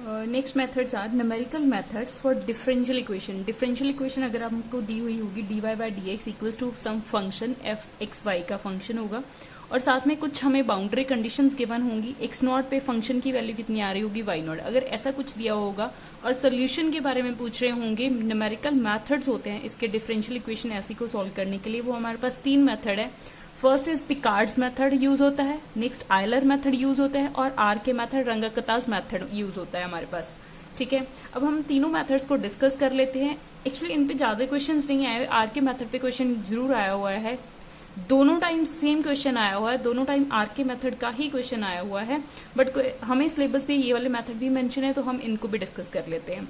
Next methods are numerical methods for differential equation. Differential equation अगर हमको दी हुई होगी dy by D x equals to some function F X Y का function होगा और साथ में कुछ हमें बाउंड्री कंडीशंस गिवन होंगी, एक्स नॉट पे फंक्शन की वैल्यू कितनी आ रही होगी वाई नॉट। अगर ऐसा कुछ दिया होगा और सोल्यूशन के बारे में पूछ रहे होंगे, न्यूमेरिकल मेथड्स होते हैं इसके डिफरेंशियल इक्वेशन ऐसी को सॉल्व करने के लिए, वो हमारे पास 3 मेथड है। First is Picard's method use होता है, नेक्स्ट आयलर मेथड यूज होता है और आर के मेथड रंगाकतास मेथड यूज होता है हमारे पास। ठीक है, अब हम तीनों मेथड्स को डिस्कस कर लेते हैं। एक्चुअली इन पे ज्यादा क्वेश्चंस नहीं आए, आर के मेथड पे क्वेश्चन जरूर आया हुआ है, दोनों टाइम सेम क्वेश्चन आया हुआ है, दोनों टाइम आर के मेथड का ही क्वेश्चन आया हुआ है, बट हमें सिलेबस पे ये वाले मेथड भी मेंशन है तो हम इनको भी डिस्कस कर लेते हैं।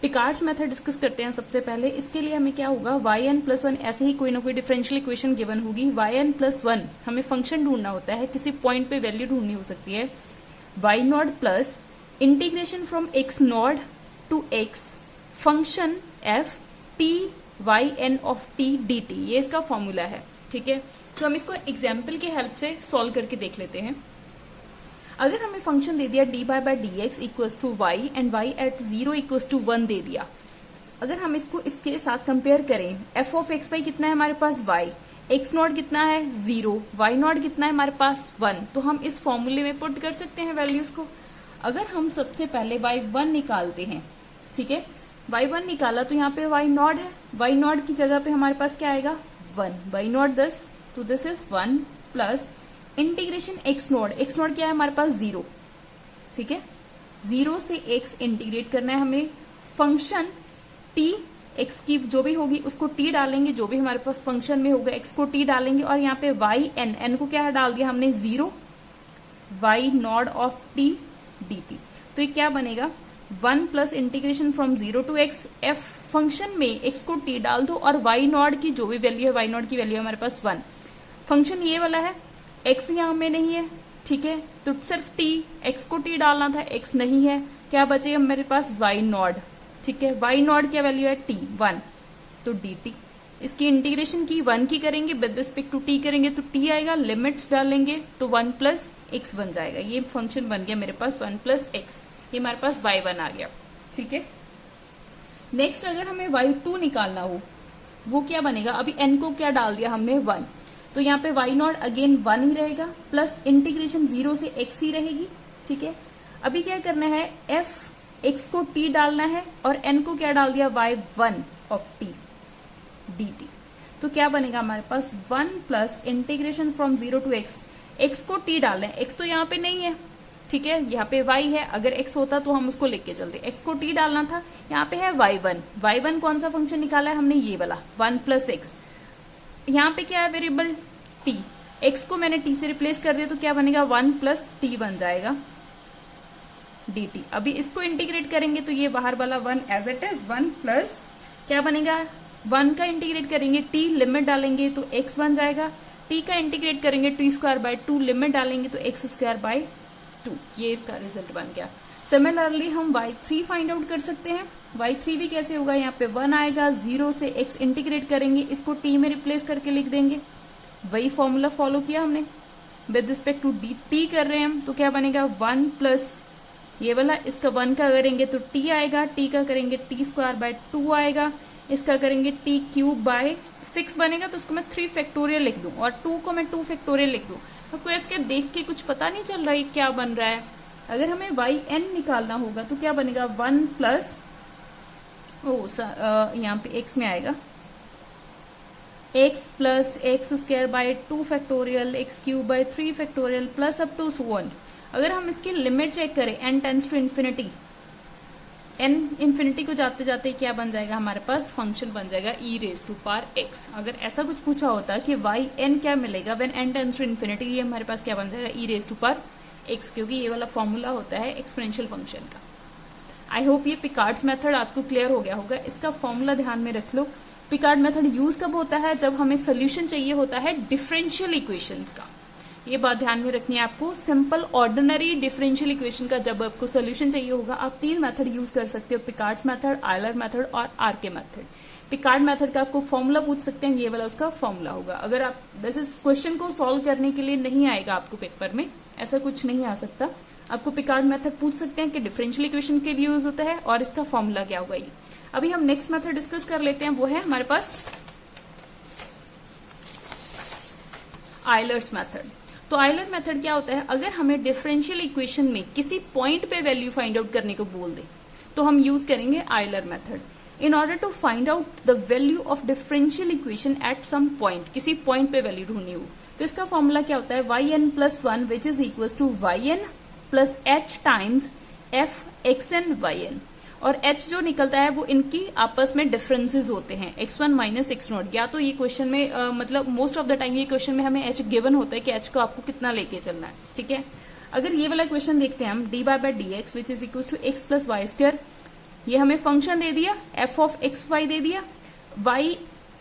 पिकार्ड्स मेथड डिस्कस करते हैं सबसे पहले। इसके लिए हमें क्या होगा, yn+1 ऐसे ही कोई ना कोई डिफरेंशियल इक्वेशन गिवन होगी। yn+1 हमें फंक्शन ढूंढना होता है, किसी पॉइंट पे वैल्यू ढूंढनी हो सकती है। y0 plus integration from x not to x function f t yn of t dt, ये इसका फॉर्मूला है। ठीक है, तो हम इसको एग्जाम्पल की हेल्प से सॉल्व करके देख लेते हैं। अगर हमें फंक्शन दे दिया dy by D x equals to y and y at 0 equals to 1 दे दिया, अगर हम इसको इसके साथ कंपेयर करें, f ऑफ एक्स वाई कितना है हमारे पास y, x नॉट कितना है 0, y नॉट कितना है हमारे पास 1, तो हम इस फॉर्मूले में पुट कर सकते हैं वैल्यूज को। अगर हम सबसे पहले y1 निकालते हैं, ठीक है, y1 निकाला तो यहाँ पे y नॉट है, y नॉट की जगह पे हमारे पास क्या आएगा 1, y नॉट दिस, तो this is 1 plus integration x not क्या है हमारे पास 0, ठीक है, 0 से x इंटीग्रेट करना है हमें। फंक्शन t x की जो भी होगी उसको t डालेंगे, जो भी हमारे पास फंक्शन में होगा x को t डालेंगे और यहाँ पे y n को क्या डाल दिया हमने 0, y not of t dt, तो ये क्या बनेगा 1 plus integration from 0 to x, f function में x को t डाल दो और y नॉट की जो भी वैल्यू है, y नॉट की वैल्यू है हमारे पास 1, फंक्शन ये वाला है, x यहाँ में नहीं है, ठीक है, तो सिर्फ t, x को t डालना था, x नहीं है, क्या बचेगा मेरे पास y नॉट, ठीक है, y नॉट क्या वैल्यू है t 1, तो dt, इसकी इंटीग्रेशन की 1 की करेंगे विद रिस्पेक्ट टू t करेंगे तो t आएगा, लिमिट्स डालेंगे तो 1 प्लस x बन जाएगा, ये फंक्शन बन गया मेरे पास 1 प्लस x, ये हमारे पास y1 आ गया। ठीक है, नेक्स्ट अगर हमें y2 निकालना हो, वो क्या बनेगा, अभी n को क्या डाल दिया हमने 1, तो यहाँ पे y नॉट अगेन 1 ही रहेगा प्लस इंटीग्रेशन 0 से x ही रहेगी। ठीक है, अभी क्या करना है, f x को t डालना है और n को क्या डाल दिया y1 ऑफ t dt, तो क्या बनेगा हमारे पास 1 plus integration from 0 to x, x को t डालना है, x तो यहाँ पे नहीं है, ठीक है, यहाँ पे y है, अगर x होता तो हम उसको लिख के चलते, x को t डालना था, यहाँ पे है y1 कौन सा फंक्शन निकाला है हमने, ये वाला 1 प्लस x, यहाँ पे क्या है वेरिएबल t, x को मैंने t से रिप्लेस कर दिया तो क्या बनेगा 1 प्लस t बन जाएगा dt। अभी इसको इंटीग्रेट करेंगे तो ये बाहर वाला 1 एज इट इज 1 प्लस क्या बनेगा, 1 का इंटीग्रेट करेंगे t, लिमिट डालेंगे तो x बन जाएगा, t का इंटीग्रेट करेंगे t स्क्वायर बाय 2, लिमिट डालेंगे तो x स्क्वायर बाय 2, ये इसका रिजल्ट बन गया। सिमिलरली हम y3 फाइंड आउट कर सकते हैं, y3 भी कैसे होगा, यहाँ पे 1 आएगा, 0 से x इंटीग्रेट करेंगे, इसको t में रिप्लेस करके लिख देंगे, वही फॉर्मूला फॉलो किया हमने, विद रिस्पेक्ट टू t कर रहे हैं हम, तो क्या बनेगा 1 प्लस ये वाला, इसका 1 का करेंगे तो t आएगा, t का करेंगे t स्क्वायर बाय 2 आएगा, इसका करेंगे t क्यूब बाय 6 बनेगा, तो उसको मैं 3 फैक्टोरियल लिख दूं और 2 को मैं 2 फैक्टोरियल लिख दूं, आपको इसके देख के कुछ पता नहीं चल रहा है क्या बन रहा है। अगर हमें yn निकालना होगा तो क्या बनेगा 1 प्लस यहाँ पे x में आएगा x plus x square by 2 factorial, x cube by 3 factorial plus up to so on. अगर हम इसकी लिमिट चेक करें n tends to infinity, n infinity को जाते जाते क्या बन जाएगा हमारे पास, फंक्शन बन जाएगा e raise to power x। अगर ऐसा कुछ पूछा होता कि yn क्या मिलेगा when n tends to infinity, ये हमारे पास क्या बन जाएगा e raise to power x, क्योंकि ये वाला फॉर्मूला होता है एक्सपोनेंशियल फंक्शन का। आई होप ये पिकार्ड्स मेथड आपको क्लियर हो गया होगा, इसका फॉर्मूला ध्यान में रख लो। पिकार्ड मेथड यूज कब होता है, जब हमें सोल्यूशन चाहिए होता है डिफरेंशियल इक्वेशंस का, ये बात ध्यान में रखनी है आपको। सिंपल ऑर्डिनरी डिफरेंशियल इक्वेशन का जब आपको सोल्यूशन चाहिए होगा, आप 3 मेथड यूज कर सकते हो, पिकार्ड्स मेथड, आयलर मेथड और आरके मेथड। पिकार्ड मेथड का आपको फॉर्मूला पूछ सकते हैं, ये वाला उसका फॉर्मूला होगा। अगर आप वैसे क्वेश्चन को सॉल्व करने के लिए नहीं आएगा आपको पेपर में, ऐसा कुछ नहीं आ सकता, आपको पिकार्ड मेथड पूछ सकते हैं कि डिफरेंशियल इक्वेशन के लिए यूज होता है और इसका फॉर्मूला क्या होगा ये। अभी हम नेक्स्ट मेथड डिस्कस कर लेते हैं, वो है हमारे पास आयलर्स मेथड। तो आयलर मेथड क्या होता है, अगर हमें डिफरेंशियल इक्वेशन में किसी पॉइंट पे वैल्यू फाइंड आउट करने को बोल दे तो हम यूज करेंगे Euler method. In order to find out the value of differential equation at some point, किसी पॉइंट पे वैल्यू ढूंढनी हो, तो इसका फॉर्मूला क्या होता है, yn+1 which is equal to yn plus h times f(xn, yn)। और h जो निकलता है वो इनकी आपस में डिफरेंसेस होते हैं, x1 माइनस x0। या तो ये क्वेश्चन में मतलब मोस्ट ऑफ द टाइम ये क्वेश्चन में हमें h गिवन होता है कि h को आपको कितना लेके चलना है, ठीक है। अगर ये वाला क्वेश्चन देखते हैं हम, dy/dx which is equal to x plus y square, ये हमें फंक्शन दे दिया, f(x, y) दे दिया, y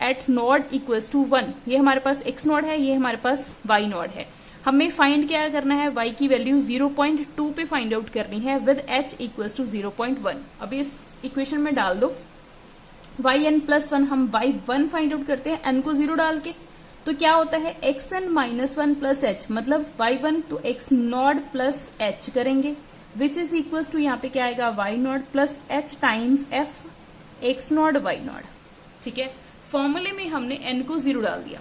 at naught equals to 1, ये हमारे पास x0 है, ये हमारे पास y0 है। हमें फाइंड क्या करना है, y की वैल्यू 0.2 पे फाइंड आउट करनी है विद h इक्वल्स टू 0.1। अभी इस इक्वेशन में डाल दो yn+1, हम y1 फाइंड आउट करते हैं n को 0 डाल के, तो क्या होता है xn-1 प्लस h, मतलब y1 तो x0 प्लस h करेंगे विच इज इक्वल्स टू यहाँ पे क्या आएगा y0 plus h times f(x0, y0), ठीक है। फॉर्मूले में हमने n को 0 डाल दिया।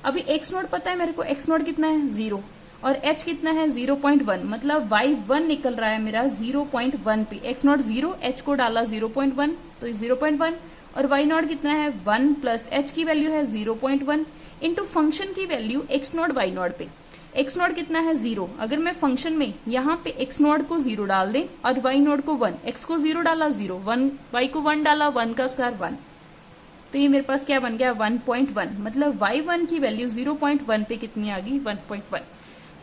अभी x0 पता है मेरे को, x0 कितना है 0 और h कितना है 0.1, मतलब y1 निकल रहा है मेरा 0.1 पे, x0 0, h को डाला 0.1 तो 0.1, और y0 कितना है 1 प्लस h की वैल्यू है 0.1 इंटू फंक्शन की वैल्यू x0 y0 पे, x0 कितना है 0। अगर मैं फंक्शन में यहाँ पे x0 को 0 डाल दें और y0 को 1, x को 0 डाला 0, 1 y को 1 डाला 1 का स्क्वायर 1, तो ये मेरे पास क्या बन गया 1.1, मतलब y1 की वैल्यू 0.1 पे कितनी आ गई 1.1।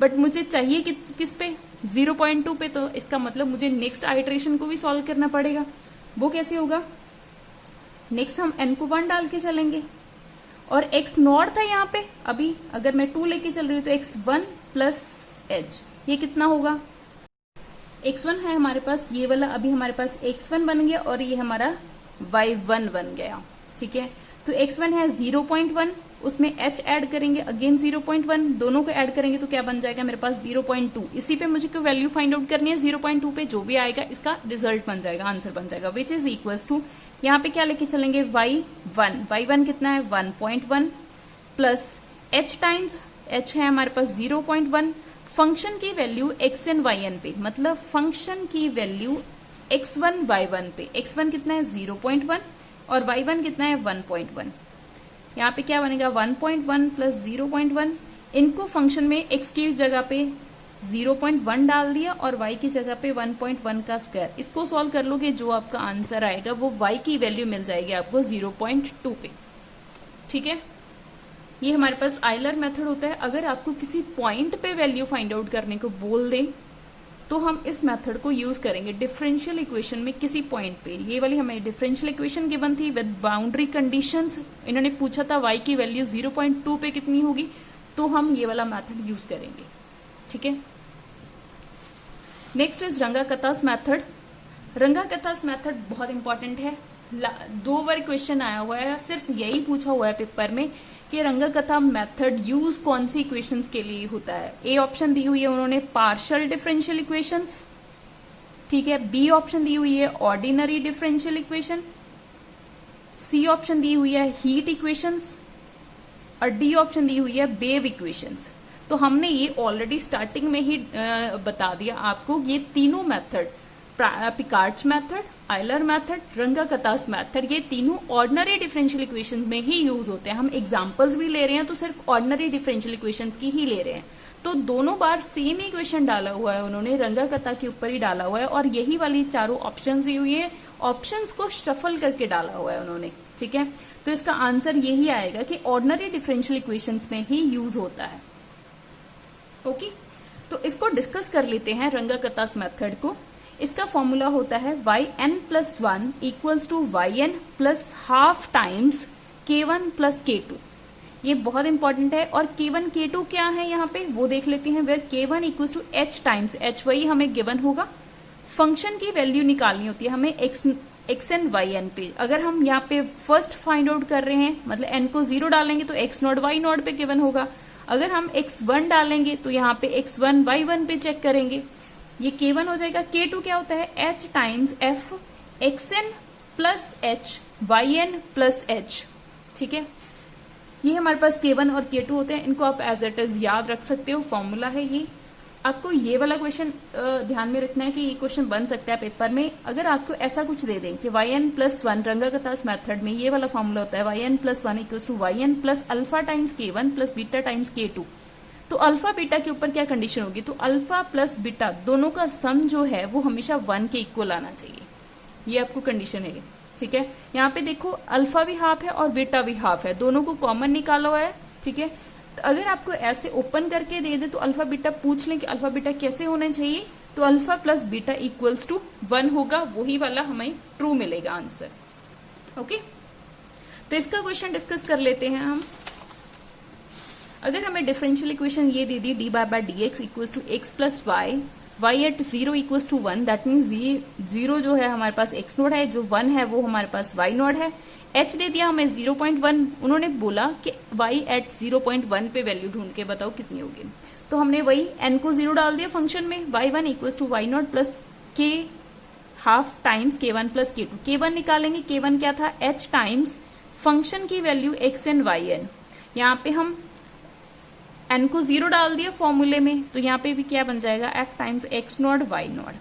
बट मुझे चाहिए किस पे 0.2 पे, तो इसका मतलब मुझे नेक्स्ट आइटरेशन को भी सॉल्व करना पड़ेगा। वो कैसे होगा, नेक्स्ट हम n को 1 डाल के चलेंगे और x0 था यहाँ पे, अभी अगर मैं 2 लेके चल रही हूँ तो x1 प्लस h, ये कितना होगा, x1 है हमारे पास ये वाला, अभी हमारे पास x1 बन गया और ये हमारा y1 बन गया, ठीक है। तो x1 है 0.1, उसमें h ऐड करेंगे अगेन 0.1, दोनों को ऐड करेंगे तो क्या बन जाएगा मेरे पास 0.2। इसी पे मुझे कोई वैल्यू फाइंड आउट करनी है 0.2 पे, जो भी आएगा इसका रिजल्ट बन जाएगा, आंसर बन जाएगा विच इज इक्वल्स टू, यहाँ पे क्या लेके चलेंगे y1 कितना है 1.1 प्लस h टाइम्स h है हमारे पास 0.1, फंक्शन की वैल्यू xn yn पे, मतलब फंक्शन की वैल्यू x1 y1 पे, x1 कितना है 0.1 और y1 कितना है 1.1, यहाँ पे क्या बनेगा 1.1 प्लस 0.1, इनको फंक्शन में x की जगह पे 0.1 डाल दिया और y की जगह पे 1.1 का स्क्वायर, इसको सॉल्व कर लोगे जो आपका आंसर आएगा वो y की वैल्यू मिल जाएगी आपको 0.2 पे, ठीक है। ये हमारे पास आयलर मेथड होता है। अगर आपको किसी पॉइंट पे वैल्यू फाइंड आउट करने को बोल दे तो हम इस मेथड को यूज करेंगे डिफरेंशियल इक्वेशन में किसी पॉइंट पे। ये वाली हमें डिफरेंशियल इक्वेशन गिवन थी विद बाउंड्री कंडीशंस, इन्होंने पूछा था y की वैल्यू 0.2 पे कितनी होगी, तो हम ये वाला मेथड यूज करेंगे, ठीक है। Next is Runge Kutta's method. Runge Kutta's method बहुत इंपॉर्टेंट है, 2 बार क्वेश्चन आया हुआ है, सिर्फ यही पूछा हुआ है पेपर में कि रंगाकथा मेथड यूज कौन सी इक्वेशंस के लिए होता है। ए ऑप्शन दी हुई है उन्होंने पार्शियल डिफरेंशियल इक्वेशंस, ठीक है। बी ऑप्शन दी हुई है ordinary differential equation, C option दी हुई है हीट इक्वेशंस और डी ऑप्शन दी हुई है वेव इक्वेशंस। तो हमने ये ऑलरेडी स्टार्टिंग में ही बता दिया आपको, ये तीनों method Picard's method, Euler method, Runge Kutta's method, ये तीनों ऑर्डिनरी डिफरेंशियल इक्वेशंस में ही यूज होते हैं। हम एग्जांपल्स भी ले रहे हैं तो सिर्फ ऑर्डिनरी डिफरेंशियल इक्वेशंस की ही ले रहे हैं। तो दोनों बार सेम ही क्वेश्चन डाला हुआ है उन्होंने, रंगाकथा के ऊपर ही डाला हुआ है और यही वाली चारों ऑप्शंस दी हुई है, ऑप्शंस को शफल करके डाला हुआ है उन्होंने, ठीक है। तो इसका आंसर यही आएगा कि ऑर्डिनरी डिफरेंशियल इक्वेशंस में ही यूज होता है। ओके, तो इसको डिस्कस कर लेते हैं रंगाकथास मेथड को। इसका फॉर्मूला होता है yn+1 equals to yn plus half times k1 plus k2। ये बहुत इंपॉर्टेंट है। और k1 k2 क्या है यहाँ पे वो देख लेते हैं। Where k1 equals to h times h, वही हमें गिवन होगा। फंक्शन की वैल्यू निकालनी होती है हमें xn yn पे। अगर हम यहाँ पे फर्स्ट फाइंड आउट कर रहे हैं, मतलब n को 0 डालेंगे तो x0 y0 पे गिवन होगा। अगर हम x1 डालेंगे तो यहाँ पे x1 y1 पे चेक करेंगे। ये K1 हो जाएगा। K2 क्या होता है, H times F XN plus H YN plus H, ठीक है। ये हमारे पास K1 और K2 होते हैं, इनको आप एज इट इज याद रख सकते हो, फॉर्मूला है ये। आपको ये वाला क्वेश्चन ध्यान में रखना है कि ये क्वेश्चन बन सकता है पेपर में। अगर आपको ऐसा कुछ दे दें कि yn plus one Runge Kutta's method में ये वाला फॉर्मूला होता है yn plus one equal to yn plus alpha times K1 plus beta times K2, तो अल्फा बीटा के ऊपर क्या कंडीशन होगी, तो अल्फा प्लस बीटा दोनों का सम जो है वो हमेशा 1 के इक्वल आना चाहिए, ये आपको कंडीशन है, ठीक है। यहाँ पे देखो अल्फा भी हाफ है और बीटा भी हाफ है, दोनों को कॉमन निकाला हुआ है, ठीक है। तो अगर आपको ऐसे ओपन करके दे दे तो अल्फा बीटा पूछ लें कि अल्फा बीटा कैसे होना चाहिए, तो alpha plus beta equals to 1 होगा, वही वाला हमें ट्रू मिलेगा आंसर। ओके, तो इसका क्वेश्चन डिस्कस कर लेते हैं हम। अगर हमें डिफरेंशियल इक्वेशन ये दे दी D by D x equals to X plus Y, y at 0 equals to 1, that means ये 0 जो है हमारे पास x नोड है, जो 1 है वो हमारे पास y नोड है। h दे दिया हमें 0.1, उन्होंने बोला कि y एट 0.1 पे वैल्यू ढूंढ के बताओ कितनी होगी, तो हमने वही n को 0 डाल दिया फंक्शन में, y1 equals to y naught plus k half times k1 plus k2। k1 निकालेंगे, k1 क्या था, h टाइम्स फंक्शन की वैल्यू xn yn, यहाँ पे हम n को 0 डाल दिया फॉर्मूले में, तो यहाँ पे भी क्या बन जाएगा, f times x not y not.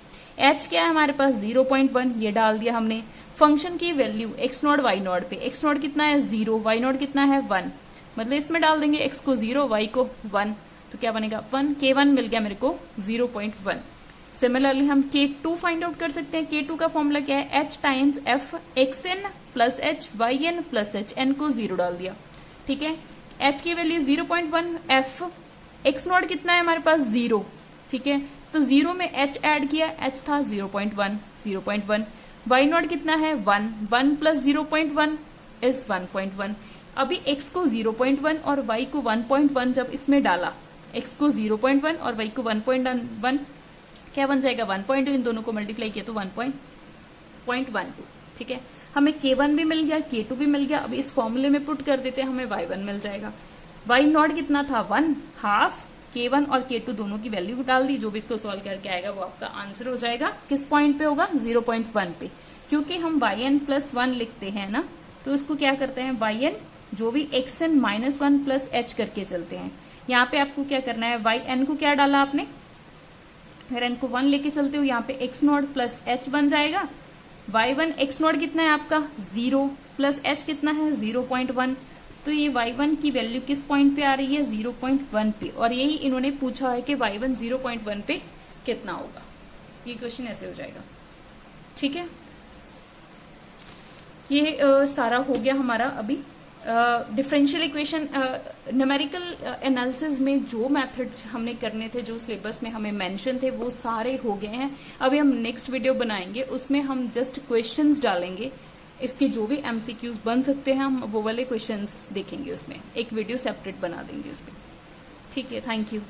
h क्या है हमारे पास 0.1, ये डाल दिया हमने, फंक्शन की value x not y not पे, x नॉट कितना है 0, y नॉट कितना है 1, मतलब इसमें डाल देंगे x को 0 y को 1, तो क्या बनेगा 1, k1 मिल गया मेरे को 0.1। सिमिलरली हम k2 फाइंड आउट कर सकते हैं। k2 का फॉर्मूला क्या है, h times f xn plus h yn plus h, n को 0 डाल दिया, ठीक है। h की वैल्यू 0.1, f x नॉट कितना है हमारे पास 0, ठीक है, तो 0 में h ऐड किया, h था 0.1, 0.1, y नॉट कितना है 1, 1 प्लस 0.1 इज 1.1। अभी x को 0.1 और y को 1.1 जब इसमें डाला, x को 0.1 और y को 1.1, क्या बन जाएगा 1.2, इन दोनों को मल्टीप्लाई किया तो 1.12, ठीक है। हमें k1 भी मिल गया, k2 भी मिल गया। अब इस फॉर्मूले में पुट कर देते हैं, हमें y1 मिल जाएगा। y नॉट कितना था 1, हाफ k1 और k2 दोनों की वैल्यू डाल दी, जो भी इसको सॉल्व करके आएगा वो आपका आंसर हो जाएगा। किस पॉइंट पे होगा, 0.1 पे, क्योंकि हम yn प्लस 1 लिखते हैं ना, तो उसको क्या करते हैं yn जो भी xn माइनस 1 प्लस h करके चलते हैं। यहाँ पे आपको क्या करना है, yn को क्या डाला आपने, अगर n को 1 लेके चलते हो यहाँ पे x नॉट प्लस h बन जाएगा। y1 x नॉट कितना है आपका 0 प्लस h कितना है 0.1, तो ये y1 की वैल्यू किस पॉइंट पे आ रही है 0.1 पे, और यही इन्होंने पूछा है कि y1 0.1 पे कितना होगा। ये क्वेश्चन ऐसे हो जाएगा, ठीक है। ये सारा हो गया हमारा अभी डिफरेंशियल इक्वेशन। न्यूमेरिकल एनालिसिस में जो मेथड्स हमने करने थे, जो सिलेबस में हमें मेंशन थे, वो सारे हो गए हैं। अभी हम नेक्स्ट वीडियो बनाएंगे, उसमें हम जस्ट क्वेश्चंस डालेंगे, इसके जो भी एमसीक्यूज बन सकते हैं हम वो वाले क्वेश्चंस देखेंगे, उसमें एक वीडियो सेपरेट बना देंगे उसमें, ठीक है। Thank you.